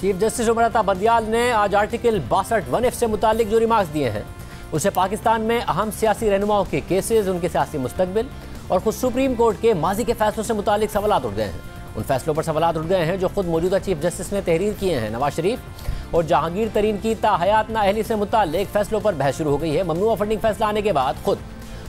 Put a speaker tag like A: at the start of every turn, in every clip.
A: Chief justice Umar Ata Bandial ने आज article 62(1)(f) से मुतालिक जो रिमार्क्स दिए हैं उसे पाकिस्तान में अहम सियासी रहनुमाओं के केसेस, उनके सियासी मुस्तकबिल और खुद सुप्रीम कोर्ट के माजी के फैसलों से मुतालिक सवालात उठ गए हैं। उन फैसलों पर सवालात उठ गए हैं जो खुद मौजूदा चीफ जस्टिस ने तहरीर किए हैं। नवाज शरीफ और जहांगीर तरीन की ताहयात नाअहली से मुतालिक फैसलों पर बहस शुरू हो गई है। ममनुआ फंडिंग फैसला आने के बाद खुद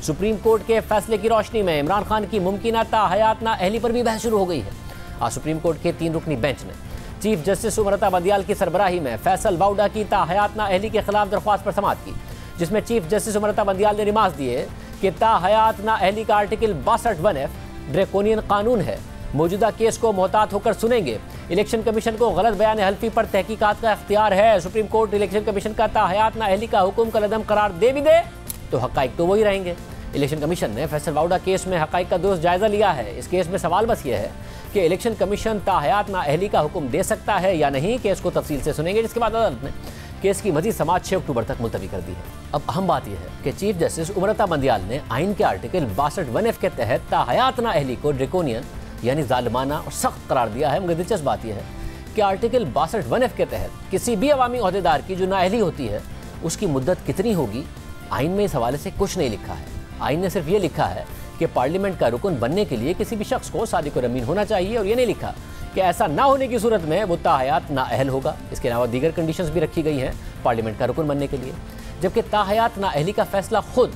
A: सुप्रीम कोर्ट के फैसले की रोशनी में इमरान खान की मुमकिन ताहयात नाअहली पर भी बहस शुरू हो गई है। आज सुप्रीम कोर्ट के 3 रुकनी बेंच ने चीफ जस्टिस उमर अता बंदियाल की सरबराही में फैसल वाउडा की ताहयात नाअहली के खिलाफ दरख्वास्त पर समाअत की, जिसमें चीफ जस्टिस उमर अता बंदियाल ने रिमार्क्स दिए कि ताहयात नाअहली का आर्टिकल 62(1)(f) ड्रैकोनियन कानून है। मौजूदा केस को मोहतात होकर सुनेंगे। इलेक्शन कमीशन को गलत बयान हल्फी पर तहकीकात का इख्तियार है। सुप्रीम कोर्ट इलेक्शन कमीशन का ताहयात नाअहली का हुक्म कलअदम करार दे भी दे तो हकाइक तो वही रहेंगे। इलेक्शन कमीशन ने फैसल वाउडा केस में हकाइक का दुरुस्त जायजा लिया है। इस केस में सवाल बस ये है कि इलेक्शन कमीशन ताहयात नाअहली का हुक्म दे सकता है या नहीं। केस को तफसील से सुनेंगे, जिसके बाद अदालत ने केस की मजीद समाअत 6 अक्टूबर तक मुलतवी कर दी है। अब अहम बात यह है कि चीफ जस्टिस उमर अता बंदियाल ने आइन के आर्टिकल 62(1)(f) के तहत ताहयात नाअहली को ड्रैकोनियन यानी जालिमाना और सख्त करार दिया है। मगर दिलचस्प बात यह है कि आर्टिकल 62(1)(f) के तहत किसी भी अवामी ओहदेदार की जो नाअहली होती है उसकी मुद्दत कितनी होगी, आइन में इस हवाले से कुछ नहीं लिखा है। आइन ने सिर्फ ये लिखा है कि पार्लियामेंट का रुकन बनने के लिए किसी भी शख्स को सादिक और अमीन होना चाहिए, और ये नहीं लिखा कि ऐसा ना होने की सूरत में वो ताहयात नाअहल होगा। इसके अलावा दीगर कंडीशंस भी रखी गई हैं पार्लियामेंट का रुकन बनने के लिए, जबकि ताहयात नाअहली का फैसला खुद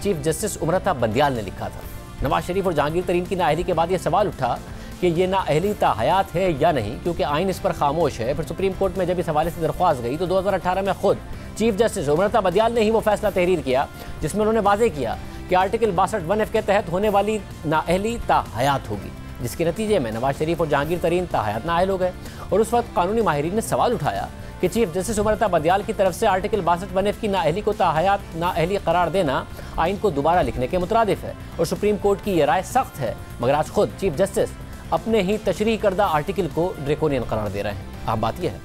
A: चीफ जस्टिस उमर अता बंदियाल ने लिखा था। नवाज शरीफ और जहांगीर तरीन की नाअहली के बाद ये सवाल उठा कि ये नाअहली ताहयात है या नहीं, क्योंकि आइन इस पर खामोश है। फिर सुप्रीम कोर्ट में जब इस हवाले से दरख्वास्त गई तो 2018 में खुद चीफ जस्टिस उमर अता बंदियाल ने ही वो फैसला तहरीर किया जिसमें उन्होंने वाज़ेह किया कि आर्टिकल 62(1)(f) के तहत होने वाली नाअहली ताहयात होगी, जिसके नतीजे में नवाज शरीफ और जहांगीर तरीन ताहयात नाअहल हो गए। और उस वक्त कानूनी माहिरीन ने सवाल उठाया कि चीफ जस्टिस उमर अता बंदियाल की तरफ से आर्टिकल 62(1)(f) की नाअहली को ताहयात नाअहली करार देना आइन को दोबारा लिखने के मुतरादिफ है और सुप्रीम कोर्ट की यह राय सख्त है। मगर आज खुद चीफ जस्टिस अपने ही तशरीह करदा आर्टिकल को ड्रैकोनियन करार दे रहे हैं। अब बात यह है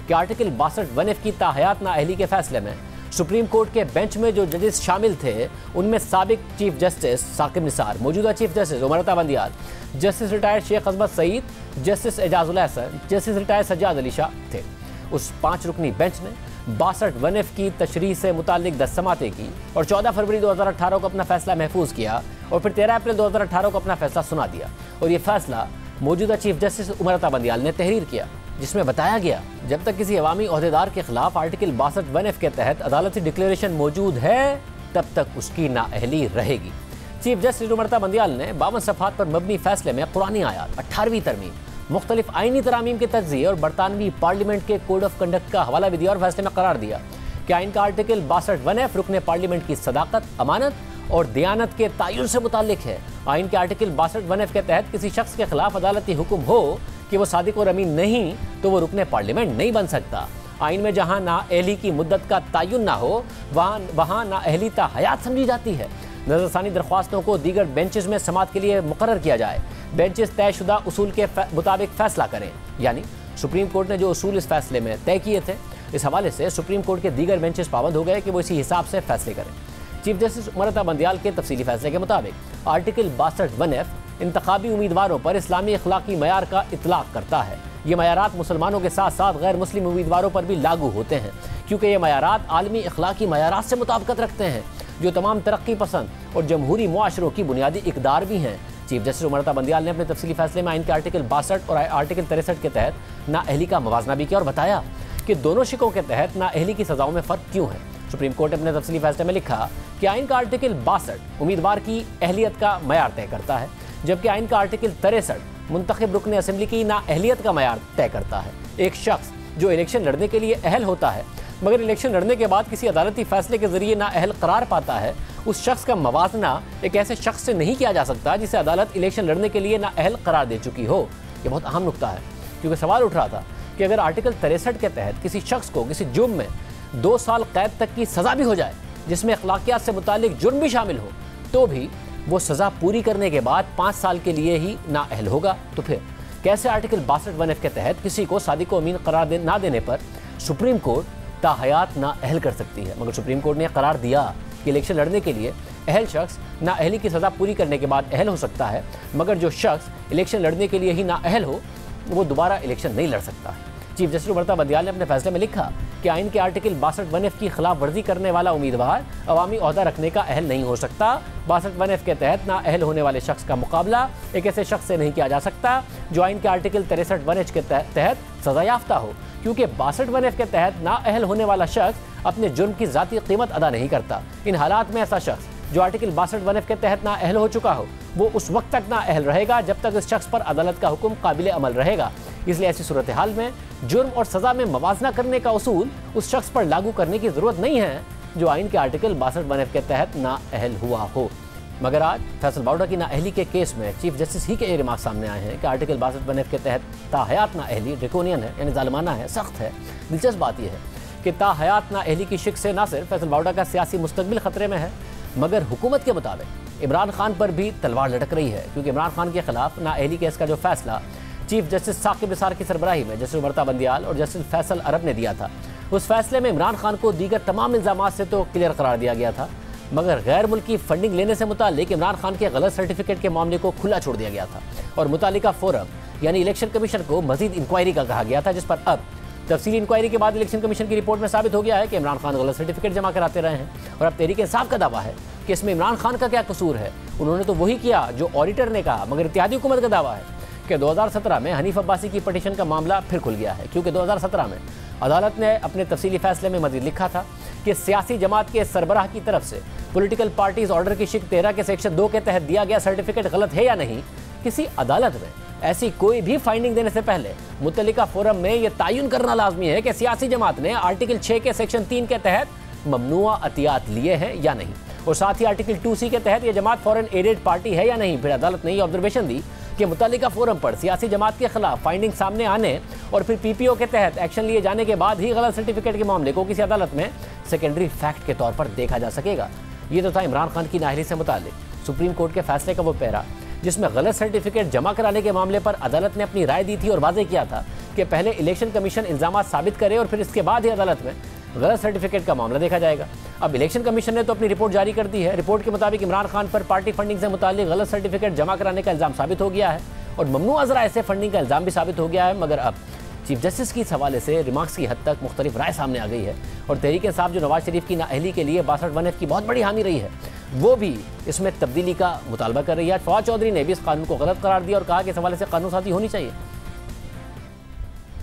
A: कि आर्टिकल 62(1)(f) की ताहयात नाअहली के फैसले में सुप्रीम कोर्ट के बेंच में जो जजेस शामिल थे उनमें साबिक चीफ जस्टिस साकिब निसार, मौजूदा chief justice Umar Ata Bandial, justice retired Sheikh Azmat Saeed, justice Ijazul Hasan, justice retired Sajjad Ali Shah थे। उस 5 रुकनी बेंच ने 62(1)(f) की तशरीह से मुतालिक 10 समातें की और 14 फरवरी 2018 को अपना फैसला महफूज किया और फिर 13 अप्रैल 2018 को अपना फैसला सुना दिया। और ये फैसला मौजूदा चीफ जस्टिस उमर अता बंदियाल ने तहरीर किया, जिसमें बताया गया जब तक किसी अवामी ओहदेदार के खिलाफ आर्टिकल 62(1)(f) के तहत अदालती डिक्लेरेशन मौजूद है तब तक उसकी नाअहली रहेगी। चीफ जस्टिस उमर अता बंदियाल ने 52 सफ़हात पर मबनी फैसले में कुरानी आयात, 18वीं तरमीम, मुख्तलिफ आइनी तरामीम के तज्ज़िये और बरतानवी पार्लियामेंट के कोड ऑफ कंडक्ट का हवाला भी दिया और फैसले में करार दिया कि आइन का आर्टिकल 62(1)(f) रुकने पार्लियामेंट की सदाकत, अमानत और दयानत के तयन से मुताल्लिक है। आइन के आर्टिकल 62(1)(f) के तहत किसी शख्स के खिलाफ अदालती हुक्म हो कि वो सादिक और अमीन नहीं तो वो रुकने पार्लियामेंट नहीं बन सकता। आइन में जहाँ नाअहली की मुद्दत का तयन ना हो वहाँ नाअहली ताहयात समझी जाती है। नजरसानी दरख्वास्तों को दीगर बेंचेस में समाअत के लिए मुकर्रर किया जाए। बेंचेस तयशुदा उसूल के मुताबिक फैसला करें, यानी सुप्रीम कोर्ट ने जो उसूल इस फैसले में तय किए थे, इस हवाले से सुप्रीम कोर्ट के दीगर बेंचेस पाबंद हो गए कि वो इसी हिसाब से फैसले करें। चीफ जस्टिस उमर अता बंदियाल के तफसीली फैसले के मुताबिक आर्टिकल 62(1)(f) इंतखाबी उम्मीदवारों पर इस्लामी अखलाकी मयार का इतलाक करता है। ये मयारात मुसलमानों के साथ साथ गैर मुस्लिम उम्मीदवारों पर भी लागू होते हैं, क्योंकि ये मयारात आलमी अखलाकी मयारात से मुताबिकत रखते हैं जो तमाम तरक्की पसंद और जमहूरी मुआशरों की बुनियादी इकदार भी हैं। चीफ जस्टिस उमर अता बंदियाल ने अपने तफसीली फैसले में आइन के आर्टिकल 62 और आर्टिकल 63 के तहत नाअहली का मवाजना भी किया और बताया कि दोनों शिकों के तहत नाअहली की सजाओं में फ़र्क क्यों है। सुप्रीम कोर्ट ने अपने तफसीली फैसले में लिखा कि आइन का आर्टिकल 62 उम्मीदवार की अहलियत का मयार तय करता है, जबकि आइन का आर्टिकल 63 मुंतखब रुकन असम्बली की नाअहलियत का मयार तय करता है। एक शख्स जो इलेक्शन लड़ने के लिए अहल होता है मगर इलेक्शन लड़ने के बाद किसी अदालती फैसले के जरिए नाअहल करार पाता है, उस शख्स का मवाजना एक ऐसे शख्स से नहीं किया जा सकता जिसे अदालत इलेक्शन लड़ने के लिए नाअहल करार दे चुकी हो। ये बहुत अहम नुकता है, क्योंकि सवाल उठ रहा था कि अगर आर्टिकल 63 के तहत किसी शख्स को किसी जुर्म में 2 साल कैद तक की सज़ा भी हो जाए जिसमें अखलाकियात से मुतालिक जुर्म भी शामिल हो, तो भी वो सज़ा पूरी करने के बाद 5 साल के लिए ही नाअहल होगा, तो फिर कैसे आर्टिकल 62(1)(f) के तहत किसी को सादिक व अमीन करार ना देने पर सुप्रीम कोर्ट ताहयात नाअहल कर सकती है। मगर सुप्रीम कोर्ट ने करार दिया कि इलेक्शन लड़ने के लिए अहल शख्स नाअहली की सज़ा पूरी करने के बाद अहल हो सकता है, मगर जो शख्स इलेक्शन लड़ने के लिए ही नाअहल हो वो दोबारा इलेक्शन नहीं लड़ सकता है। चीफ जस्टिस उमरता बंदियाल ने अपने फैसले में लिखा कि आइन के आर्टिकल 62(1)(f) की खिलाफ वर्जी करने वाला उम्मीदवार अवामी ओहदा रखने का अहल नहीं हो सकता। 62(1)(f) के तहत ना अहल होने वाले शख्स का मुकाबला एक ऐसे शख्स से नहीं किया जा सकता जो आइन के आर्टिकल 63(1)(h) के तहत सजा याफ्ता हो, क्योंकि 62(1)(f) के तहत ना अहल होने वाला शख्स अपने जुर्म की जाती कीमत अदा नहीं करता। इन हालात में ऐसा शख्स जो आर्टिकल 62(1)(f) के तहत ना अहल हो चुका हो, वो उस वक्त तक ना अहल रहेगा जब तक इस शख्स पर अदालत का हुक्म काबिल अमल रहेगा। इसलिए ऐसी सूरत हाल में जुर्म और सजा में मवाजना करने का उसूल उस शख्स पर लागू करने की जरूरत नहीं है जो आइन के आर्टिकल 62(1)(f) के तहत ना अहल हुआ हो। मगर आज फैसल बाउडा की नाअहली के केस में चीफ जस्टिस ही के ये रिमार्क सामने आए हैं कि आर्टिकल 62(1)(f) के तहत ताहयात नाअहली ड्रैकोनियन है, यानी जालिमाना है, सख्त है। दिलचस्प बात यह है कि ताहयात नाअहली की शिक से न सिर्फ फैसल बाउडा का सियासी मुस्तकबिल खतरे में है, मगर हुकूमत के मुताबिक इमरान खान पर भी तलवार लटक रही है, क्योंकि इमरान खान के खिलाफ नाअहली केस का जो फैसला चीफ जस्टिस साकिब निसार की सरबराही में जस्टिस उमरता बंदियाल और जस्टिस फैसल अरब ने दिया था, उस फैसले में इमरान खान को दीगर तमाम इल्जामात से तो क्लियर करार दिया गया था, मगर गैर मुल्की फंडिंग लेने से मुताल्लिक इमरान खान के गलत सर्टिफिकेट के मामले को खुला छोड़ दिया गया था और मुतालिका फोरम यानी इलेक्शन कमीशन को मजीद इंक्वायरी का कहा गया था, जिस पर अब तफसीली इंक्वायरी के बाद इलेक्शन कमीशन की रिपोर्ट में साबित हो गया है कि इमरान खान गलत सर्टिफिकेट जमा कराते रहे हैं। और अब तहरीक इंसाफ का दावा है कि इसमें इमरान खान का क्या कसूर है, उन्होंने तो वही किया जो ऑडिटर ने कहा, मगर इत्तेहादी हुकूमत का दावा है कि 2017 में हनीफ अब्बासी की पटिशन का मामला फिर खुल गया है, क्योंकि 2017 में अदालत ने अपने तफसीली फैसले में मजीद लिखा था कि सियासी जमात के सरबराह की तरफ से पॉलिटिकल पार्टीज ऑर्डर की शिक 13 के सेक्शन 2 के तहत दिया गया सर्टिफिकेट गलत है या नहीं। किसी अदालत में ऐसी कोई भी फाइंडिंग देने से पहले मुतल्लिका फोरम में यह तयन करना लाजमी है कि सियासी जमात ने आर्टिकल 6 के सेक्शन 3 के तहत ममनुआ अतियात लिए हैं या नहीं, और साथ ही आर्टिकल 2C के तहत यह जमात फॉरेन एडेड पार्टी है या नहीं। फिर अदालत ने यह ऑब्जर्वेशन दी कि मुतल्लिका फोरम पर सियासी जमात के खिलाफ फाइंडिंग सामने आने और फिर PPO के तहत एक्शन लिए जाने के बाद ही गलत सर्टिफिकेट के मामले को किसी अदालत में सेकेंडरी फैक्ट के तौर पर देखा जा सकेगा। ये तो था इमरान खान की नाअहली से मुताल्लिक सुप्रीम कोर्ट के फैसले का वो पैरा जिसमें गलत सर्टिफिकेट जमा कराने के मामले पर अदालत ने अपनी राय दी थी और वाज़ेह किया था कि पहले इलेक्शन कमीशन इल्जामात साबित करे और फिर इसके बाद ही अदालत में गलत सर्टिफिकेट का मामला देखा जाएगा। अब इलेक्शन कमीशन ने तो अपनी रिपोर्ट जारी कर दी है। रिपोर्ट के मुताबिक इमरान खान पर पार्टी फंडिंग से मुताल्लिक गलत सर्टिफिकेट जमा कराने का इल्ज़ाम साबित हो गया है और ममनुआ ज़राए से फंडिंग का इल्ज़ाम भी साबित हो गया है। मगर अब चीफ जस्टिस की इस हवाले से रिमार्क्स की हद तक मुख्तलिफ राय सामने आ गई है और तहरीक इंसाफ जो नवाज शरीफ की नाअहली के लिए 62(1)(f) की बहुत बड़ी हामी रही है, वो भी इसमें तब्दीली का मुतालबा कर रही है। फवाद चौधरी ने भी इस कानून को गलत करार दिया और कहा कि इस हवाले से कानून साजी होनी चाहिए।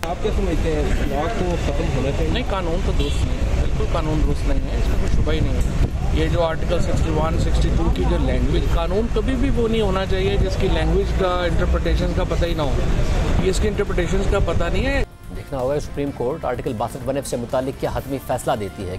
B: आप क्या समझते हैं, लॉ को खत्म होना चाहिए?
C: नहीं, कानून तो दुरुस्त नहीं है, बिल्कुल कानून दुरुस्त नहीं है, इसमें कोई शुबा ही नहीं है। ये जो आर्टिकल 61, 62 की जो लैंग्वेज, कानून कभी भी वो नहीं होना चाहिए जिसकी लैंग्वेज का इंटरप्रिटेशन का पता ही ना हो। इसके इंटरप्रिटेशन का पता नहीं है।
A: देखना होगा सुप्रीम कोर्ट आर्टिकल 62(1)(f) से मुतालिक क्या हतमी फैसला देती है।